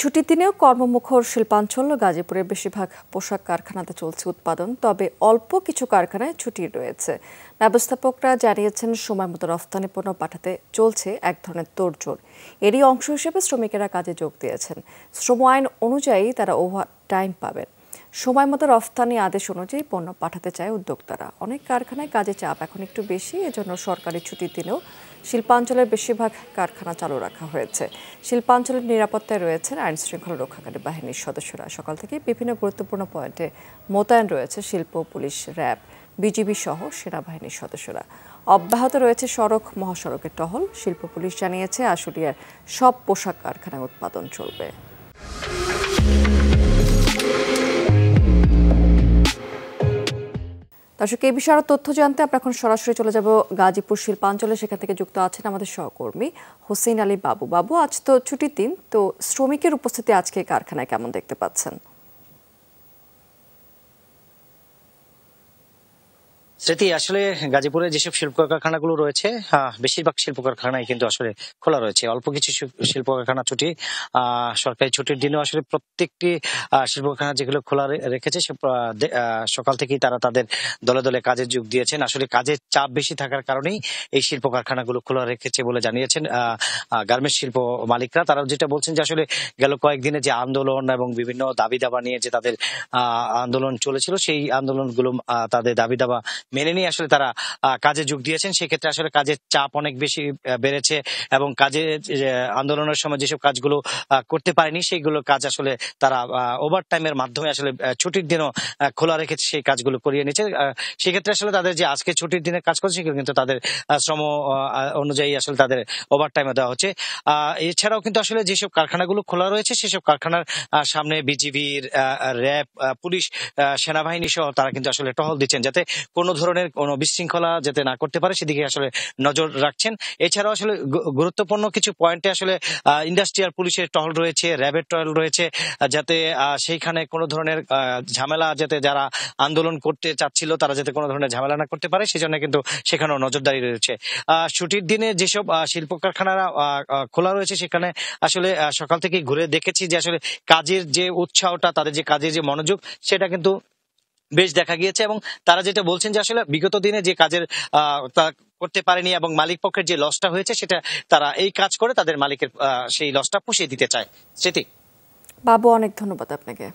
ছুটির দিনেও কর্মমুখর শিল্পাঞ্চল গাজীপুরের বেশিরভাগ পোশাক কারখানাতে চলছে উৎপাদন, তবে অল্প কিছু কারখানায় ছুটি রয়েছে। ব্যবস্থাপকরা জানিয়েছেন সময় মতো রফতানি পণ্য পাঠাতে চলছে এক ধরনের তোড়জোড়। এরই অংশ হিসেবে শ্রমিকেরা কাজে যোগ দিয়েছেন। শ্রম আইন অনুযায়ী তারা ওভার টাইম পাবেন। সময় মতো রফতানি আদেশ অনুযায়ী পণ্য পাঠাতে চায় উদ্যোক্তারা। অনেক কারখানায় কাজের চাপ এখন একটু বেশি, এজন্য সরকারি ছুটির দিনেও শিল্পাঞ্চলের বেশিরভাগ কারখানা চালু রাখা হয়েছে। শিল্পাঞ্চলের নিরাপত্তায় রয়েছেন আইন শৃঙ্খলা রক্ষাকারী বাহিনীর সদস্যরা। সকাল থেকে বিভিন্ন গুরুত্বপূর্ণ পয়েন্টে মোতায়েন রয়েছে শিল্প, পুলিশ, র্যাব, বিজিবি সহ সেনাবাহিনীর সদস্যরা। অব্যাহত রয়েছে সড়ক মহাসড়কের টহল। শিল্প পুলিশ জানিয়েছে আশুলিয়ার সব পোশাক কারখানায় উৎপাদন চলবে। দর্শক, এই বিষয়ে আরো তথ্য জানতে আমরা এখন সরাসরি চলে যাব গাজীপুর শিল্পাঞ্চলে। সেখান থেকে যুক্ত আছেন আমাদের সহকর্মী হোসেন আলী বাবু। বাবু, আজ তো ছুটির দিন, তো শ্রমিকের উপস্থিতি আজকে কারখানায় কেমন দেখতে পাচ্ছেন? স্মৃতি, আসলে গাজীপুরে যেসব শিল্প কারখানাগুলো রয়েছে, বেশিরভাগ শিল্প কারখানায় কিন্তু আসলে খোলা রয়েছে। অল্প কিছু শিল্প কারখানা ছুটি, সরকারি ছুটির দিনেও আসলে প্রত্যেকটি শিল্প কারখানা যেগুলো খোলা রেখেছে সকাল থেকেই তারা তাদের দলে দলে কাজে যোগ দিয়েছেন। আসলে কাজের চাপ বেশি থাকার কারণেই এই শিল্প কারখানাগুলো খোলা রেখেছে বলে জানিয়েছেন গার্মেন্টস শিল্প মালিকরা। তারা যেটা বলছেন যে আসলে গেল কয়েকদিনে যে আন্দোলন এবং বিভিন্ন দাবি দাবা নিয়ে যে তাদের আন্দোলন চলেছিল, সেই আন্দোলনগুলো তাদের দাবি দাবা মেনে নিয়ে আসলে তারা কাজে যোগ দিয়েছেন। সেক্ষেত্রে আসলে কাজের চাপ অনেক বেশি বেড়েছে এবং কাজে আন্দোলনের সময় যেসব কাজগুলো করতে পারেনি সেইগুলো কাজ আসলে তারা ওভার টাইমের মাধ্যমে আসলে ছুটির দিনও খোলা রেখেছে, সেই কাজগুলো করিয়ে নিচ্ছে। সেক্ষেত্রে আসলে তাদের যে আজকে ছুটির দিনে কাজ করছে সেগুলো কিন্তু তাদের শ্রম অনুযায়ী আসলে তাদের ওভার টাইমে দেওয়া হচ্ছে। এছাড়াও কিন্তু আসলে যেসব কারখানাগুলো খোলা রয়েছে সেসব কারখানার সামনে বিজিবির, র্যাব, পুলিশ, সেনাবাহিনী সহ তারা কিন্তু আসলে টহল দিচ্ছেন, যাতে কোনো ধরনের কোনো বিশৃঙ্খলা যাতে না করতে পারে সেদিকে আসলে নজর রাখছেন। এছাড়াও আসলে গুরুত্বপূর্ণ কিছু পয়েন্টে আসলে ইন্ডাস্ট্রিয়াল পুলিশের টহল রয়েছে, র্যাবের টহল রয়েছে, যাতে সেইখানে কোনো ধরনের ঝামেলা, যাতে যারা আন্দোলন করতে চাচ্ছিল তারা যাতে কোনো ধরনের ঝামেলা না করতে পারে সেজন্য কিন্তু সেখানেও নজরদারি রয়েছে। ছুটির দিনে যেসব শিল্প কারখানারা খোলা রয়েছে সেখানে আসলে সকাল থেকে ঘুরে দেখেছি যে আসলে কাজের যে উৎসাহটা, তাদের যে কাজের যে মনোযোগ, সেটা কিন্তু বেশ দেখা গিয়েছে। এবং তারা যেটা বলছেন যে আসলে বিগত দিনে যে কাজের করতে পারেনি এবং মালিক পক্ষের যে লসটা হয়েছে সেটা তারা এই কাজ করে তাদের মালিকের সেই লসটা পুষিয়ে দিতে চায়। স্মৃতি। বাবু, অনেক ধন্যবাদ আপনাকে।